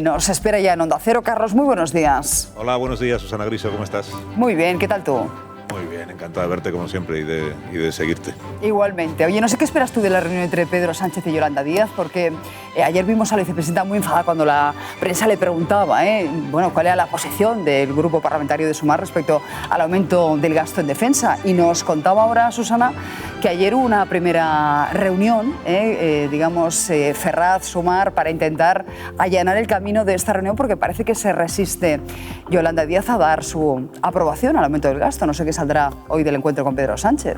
Nos espera ya en Onda Cero. Carlos, muy buenos días. Hola, buenos días, Susana Griso, ¿cómo estás? Muy bien, ¿qué tal tú? Muy bien, encantado de verte como siempre y de seguirte. Igualmente. Oye, no sé qué esperas tú de la reunión entre Pedro Sánchez y Yolanda Díaz, porque ayer vimos a la vicepresidenta muy enfadada cuando la prensa le preguntaba cuál era la posición del grupo parlamentario de Sumar respecto al aumento del gasto en defensa. Y nos contaba ahora, Susana, que ayer hubo una primera reunión, Ferraz-Sumar, para intentar allanar el camino de esta reunión, porque parece que se resiste Yolanda Díaz a dar su aprobación al aumento del gasto. No sé qué saldrá hoy del encuentro con Pedro Sánchez.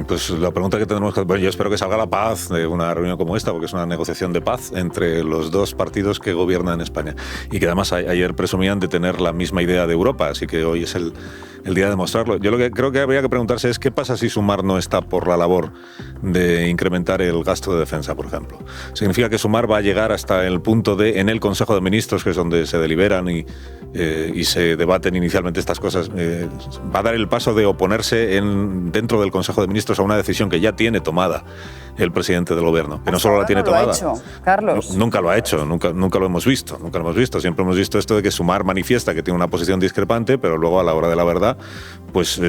Pues la pregunta que tenemos que... Bueno, yo espero que salga la paz de una reunión como esta, porque es una negociación de paz entre los dos partidos que gobiernan en España. Y que además ayer presumían de tener la misma idea de Europa, así que hoy es el día de demostrarlo. Yo lo que creo que habría que preguntarse es qué pasa si Sumar no está por la labor de incrementar el gasto de defensa, por ejemplo. Significa que Sumar va a llegar hasta el punto de, en el Consejo de Ministros, que es donde se deliberan y se debaten inicialmente estas cosas, va a dar el paso de oponerse dentro del Consejo de Ministros a una decisión que ya tiene tomada el presidente del gobierno, que no solo la tiene tomada. ¿Lo ha hecho, Carlos? Nunca lo ha hecho, nunca lo hemos visto, Siempre hemos visto esto de que Sumar manifiesta que tiene una posición discrepante, pero luego a la hora de la verdad, pues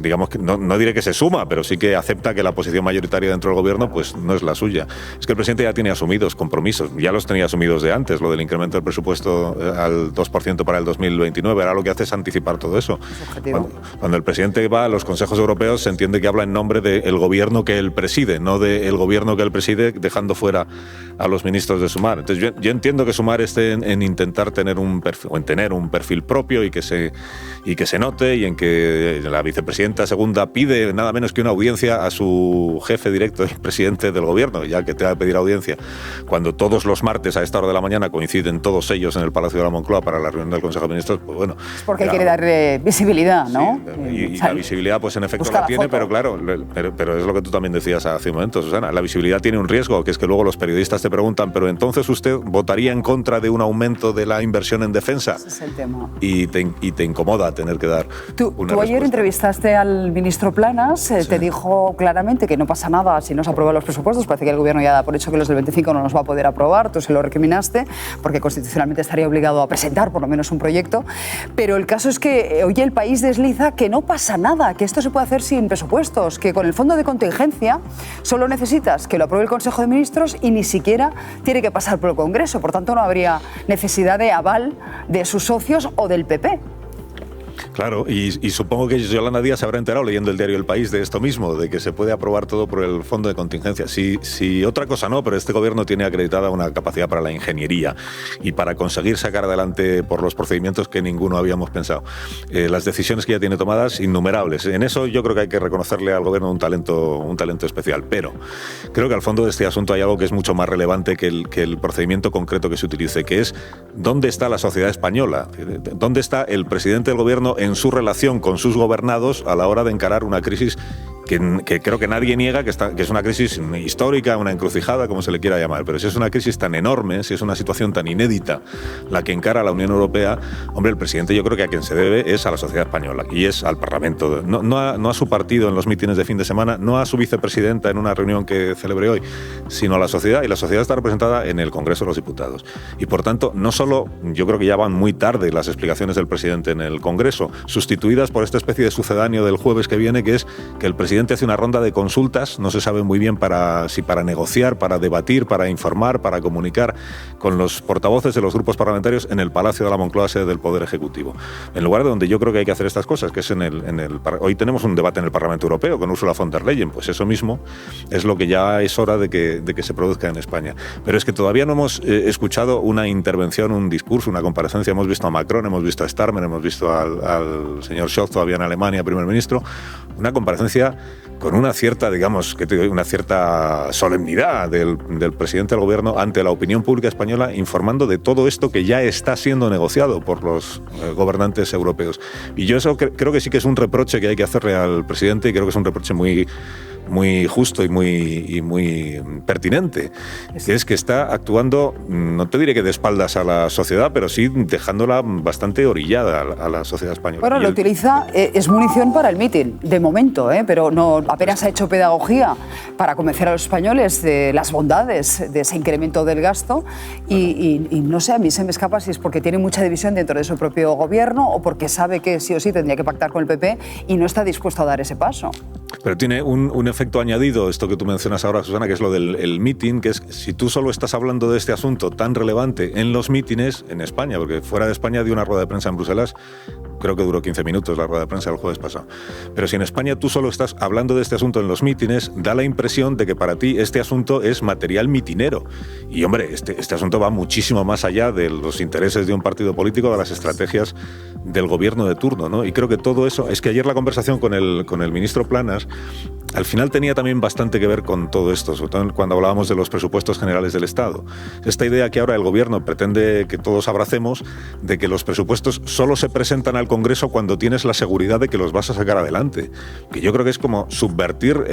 digamos que no diré que se suma, pero sí que acepta que la posición mayoritaria dentro del gobierno pues no es la suya. Es que el presidente ya tiene asumidos compromisos, ya los tenía asumidos de antes, lo del incremento del presupuesto al 2% para el 2029, ahora lo que hace es anticipar todo eso. Cuando el presidente va a los consejos europeos se entiende que habla en nombre del gobierno que él preside, no del gobierno que él preside, dejando fuera a los ministros de Sumar. Entonces yo entiendo que Sumar esté en intentar tener un perfil propio y que se note, y en que la vicepresidenta segunda pide nada menos que una audiencia a su jefe directo y presidente del gobierno, ya que te va a pedir audiencia cuando todos los martes a esta hora de la mañana coinciden todos ellos en el Palacio de la Moncloa para la reunión del Consejo de Ministros, pues bueno. Es porque quiere darle visibilidad, ¿no? Sí, y la visibilidad pues en efecto la tiene, pero claro, pero es lo que tú también decías hace un momento, Susana, la visibilidad tiene un riesgo, que es que luego los periodistas te preguntan, pero entonces usted votaría en contra de un aumento de la inversión en defensa. Ese es el tema. Y te incomoda tener que dar Tú ayer entrevistaste al ministro Planas, sí. Te dijo claramente que no pasa nada si no se aprueban los presupuestos, parece que el gobierno ya da por hecho que los del 25 no los va a poder aprobar, tú se lo recriminaste, porque constitucionalmente estaría obligado a presentar por lo menos un proyecto, pero el caso es que hoy el país desliza que no pasa nada, que esto se puede hacer sin presupuestos, que con el fondo de contingencia solo necesitas que lo apruebe el Consejo de Ministros y ni siquiera tiene que pasar por el Congreso, por tanto no habría necesidad de aval de sus socios o del PP. Claro, y supongo que Yolanda Díaz se habrá enterado leyendo el diario El País de esto mismo, de que se puede aprobar todo por el fondo de contingencia. Si otra cosa no, pero este gobierno tiene acreditada una capacidad para la ingeniería y para conseguir sacar adelante por los procedimientos que ninguno habíamos pensado. Las decisiones que ya tiene tomadas, innumerables. En eso yo creo que hay que reconocerle al gobierno un talento especial, pero creo que al fondo de este asunto hay algo que es mucho más relevante que el procedimiento concreto que se utilice, que es ¿dónde está la sociedad española? ¿Dónde está el presidente del gobierno en su relación con sus gobernados a la hora de encarar una crisis que creo que nadie niega que es una crisis histórica, una encrucijada, como se le quiera llamar, pero si es una crisis tan enorme, si es una situación tan inédita la que encara la Unión Europea, hombre, el presidente yo creo que a quien se debe es a la sociedad española y es al Parlamento, no a su partido en los mítines de fin de semana, no a su vicepresidenta en una reunión que celebré hoy, sino a la sociedad, y la sociedad está representada en el Congreso de los Diputados. Y por tanto, no solo, yo creo que ya van muy tarde las explicaciones del presidente en el Congreso, sustituidas por esta especie de sucedáneo del jueves que viene, que es que el presidente hace una ronda de consultas, no se sabe muy bien si para negociar, para debatir, para informar, para comunicar con los portavoces de los grupos parlamentarios en el Palacio de la Moncloa, sede del Poder Ejecutivo. En lugar de donde yo creo que hay que hacer estas cosas, que es hoy tenemos un debate en el Parlamento Europeo con Ursula von der Leyen, pues eso mismo es lo que ya es hora de que se produzca en España. Pero es que todavía no hemos escuchado una intervención, un discurso, una comparecencia. Hemos visto a Macron, hemos visto a Starmer, hemos visto al señor Scholz todavía en Alemania, primer ministro, una comparecencia con una cierta, una cierta solemnidad del presidente del gobierno ante la opinión pública española, informando de todo esto que ya está siendo negociado por los gobernantes europeos. Y yo eso creo que sí que es un reproche que hay que hacerle al presidente, y creo que es un reproche muy muy justo y muy pertinente, que es que está actuando, no te diré que de espaldas a la sociedad, pero sí dejándola bastante orillada a la sociedad española. Bueno, lo utiliza, es munición para el mitin, de momento, pero no, apenas ha hecho pedagogía para convencer a los españoles de las bondades de ese incremento del gasto y no sé, a mí se me escapa si es porque tiene mucha división dentro de su propio gobierno o porque sabe que sí o sí tendría que pactar con el PP y no está dispuesto a dar ese paso. Pero tiene un efecto añadido, esto que tú mencionas ahora, Susana, que es lo del meeting, que es si tú solo estás hablando de este asunto tan relevante en los mítines en España, porque fuera de España dio una rueda de prensa en Bruselas, creo que duró 15 minutos la rueda de prensa el jueves pasado. Pero si en España tú solo estás hablando de este asunto en los mítines, da la impresión de que para ti este asunto es material mitinero. Y hombre, este asunto va muchísimo más allá de los intereses de un partido político, de las estrategias del gobierno de turno, ¿no? Y creo que todo eso, es que ayer la conversación con el ministro Planas, al final tenía también bastante que ver con todo esto, sobre todo cuando hablábamos de los presupuestos generales del Estado. Esta idea que ahora el gobierno pretende que todos abracemos, de que los presupuestos solo se presentan al Congreso cuando tienes la seguridad de que los vas a sacar adelante. Que yo creo que es como subvertir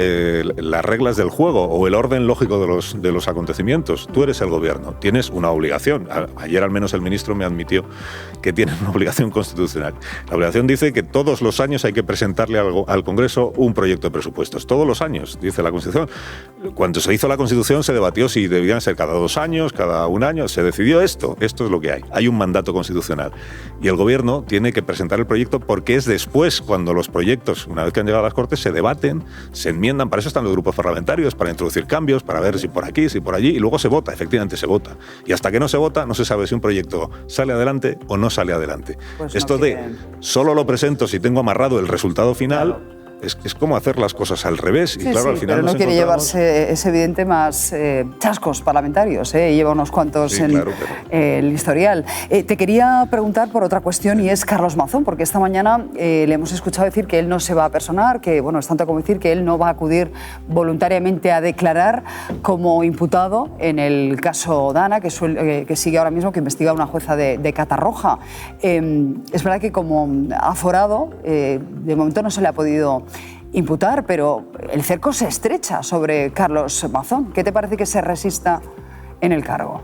las reglas del juego o el orden lógico de los acontecimientos. Tú eres el gobierno, tienes una obligación. Ayer al menos el ministro me admitió que tiene una obligación constitucional. La obligación dice que todos los años hay que presentarle al Congreso un proyecto de presupuestos. Todos los años, dice la Constitución. Cuando se hizo la Constitución se debatió si debían ser cada 2 años, cada 1 año. Se decidió esto es lo que hay. Hay un mandato constitucional. Y el gobierno tiene que presentar el proyecto porque es después cuando los proyectos, una vez que han llegado a las Cortes, se debaten, se enmiendan. Para eso están los grupos parlamentarios, para introducir cambios, para ver si por aquí, si por allí, y luego se vota, efectivamente se vota. Y hasta que no se vota, no se sabe si un proyecto sale adelante o no sale adelante. Pues esto no de solo lo presento si tengo amarrado el resultado final... Claro. Es como hacer las cosas al revés. Y sí, claro, al final pero no quiere llevarse, es evidente, más chascos parlamentarios. Lleva unos cuantos sí, en claro, el historial. Te quería preguntar por otra cuestión y es Carlos Mazón, porque esta mañana le hemos escuchado decir que él no se va a personar, que bueno, es tanto como decir que él no va a acudir voluntariamente a declarar como imputado en el caso Dana, que sigue ahora mismo, que investiga una jueza de Catarroja. Es verdad que como aforado, de momento no se le ha podido imputar, pero el cerco se estrecha sobre Carlos Mazón. ¿Qué te parece que se resista en el cargo?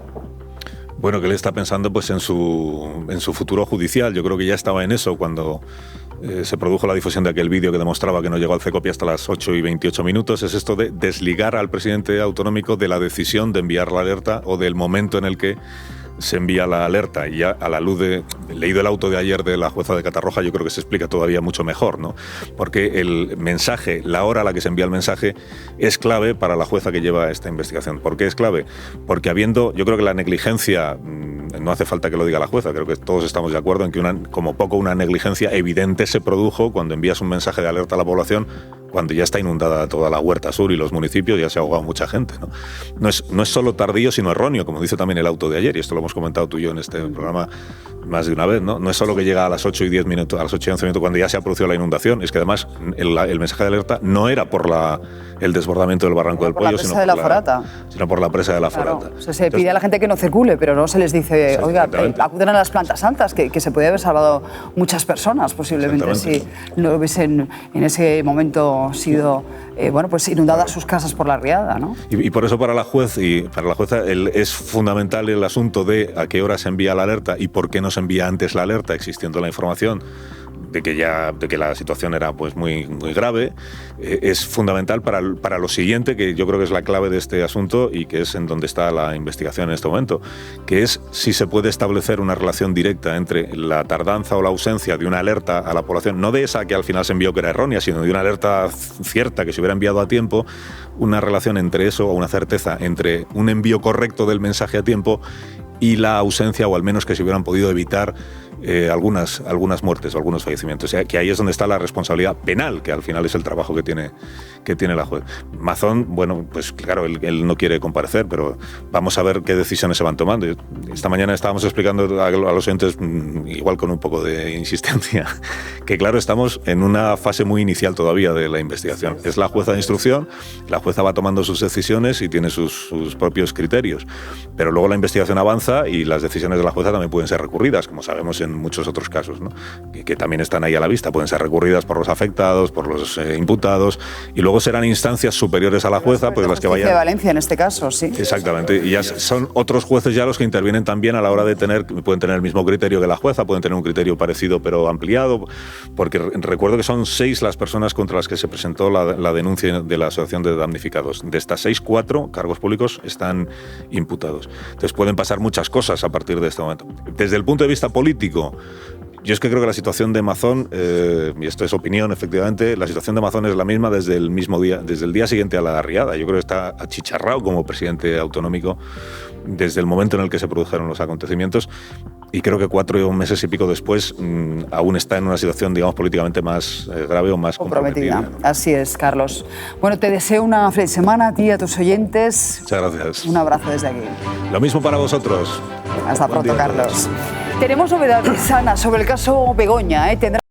Bueno, que él está pensando pues en su futuro judicial. Yo creo que ya estaba en eso cuando se produjo la difusión de aquel vídeo que demostraba que no llegó al CECOPI hasta las 8:28 minutos. Es esto de desligar al presidente autonómico de la decisión de enviar la alerta o del momento en el que se envía la alerta. Y ya a la luz de... Leído el auto de ayer de la jueza de Catarroja, yo creo que se explica todavía mucho mejor, ¿no? Porque el mensaje, la hora a la que se envía el mensaje, es clave para la jueza que lleva esta investigación. ¿Por qué es clave? Porque yo creo que la negligencia, no hace falta que lo diga la jueza, creo que todos estamos de acuerdo en que como poco una negligencia evidente se produjo cuando envías un mensaje de alerta a la población cuando ya está inundada toda la Huerta Sur y los municipios, ya se ha ahogado mucha gente, ¿no? No es solo tardío, sino erróneo, como dice también el auto de ayer, y esto lo hemos comentado tú y yo en este programa más de una vez, ¿no? No es solo que llega a las 8:10 minutos, a las 8:11 minutos cuando ya se ha producido la inundación, es que además el mensaje de alerta no era por el desbordamiento del barranco del Pollo, sino por la presa de la Forata. Claro, se pide a la gente que no circule, pero no se les dice, oiga, acudan a las plantas altas, que se podía haber salvado muchas personas posiblemente si no hubiesen en ese momento sido pues inundadas sus casas por la riada, ¿no? Y por eso para la jueza es fundamental el asunto de a qué hora se envía la alerta y por qué no se envía antes la alerta, existiendo la información de que la situación era pues muy, muy grave. Es fundamental para lo siguiente, que yo creo que es la clave de este asunto y que es en donde está la investigación en este momento, que es si se puede establecer una relación directa entre la tardanza o la ausencia de una alerta a la población, no de esa que al final se envió que era errónea, sino de una alerta cierta que se hubiera enviado a tiempo, una relación entre eso o una certeza entre un envío correcto del mensaje a tiempo y la ausencia, o al menos que se hubieran podido evitar algunas muertes o algunos fallecimientos. O sea, que ahí es donde está la responsabilidad penal, que al final es el trabajo que tiene la juez. Mazón, bueno, pues claro, él no quiere comparecer, pero vamos a ver qué decisiones se van tomando. Esta mañana estábamos explicando a los oyentes, igual con un poco de insistencia, que claro, estamos en una fase muy inicial todavía de la investigación. Es la jueza de instrucción, la jueza va tomando sus decisiones y tiene sus propios criterios, pero luego la investigación avanza jueza y las decisiones de la jueza también pueden ser recurridas, como sabemos en muchos otros casos, ¿no? que también están ahí a la vista. Pueden ser recurridas por los afectados, por los imputados, y luego serán instancias superiores a la jueza, pues las que vayan... de Valencia en este caso, sí. Exactamente, y ya son otros jueces ya los que intervienen también a la hora de pueden tener el mismo criterio que la jueza, pueden tener un criterio parecido pero ampliado, porque recuerdo que son 6 las personas contra las que se presentó la denuncia de la Asociación de Damnificados. De estas 6, 4 cargos públicos están imputados. Entonces pueden pasar muchas cosas a partir de este momento. Desde el punto de vista político, yo es que creo que la situación de Mazón, y esto es opinión, efectivamente, la situación de Mazón es la misma desde el mismo día, desde el día siguiente a la riada. Yo creo que está achicharrado como presidente autonómico desde el momento en el que se produjeron los acontecimientos, y creo que 4 meses y pico después aún está en una situación, digamos, políticamente más grave o más comprometida. Así es, Carlos. Bueno, te deseo una feliz semana a ti y a tus oyentes. Muchas gracias. Un abrazo desde aquí. Lo mismo para vosotros. Hasta pronto, Carlos. Tenemos novedades, Ana, sobre el caso Begoña. Tendrá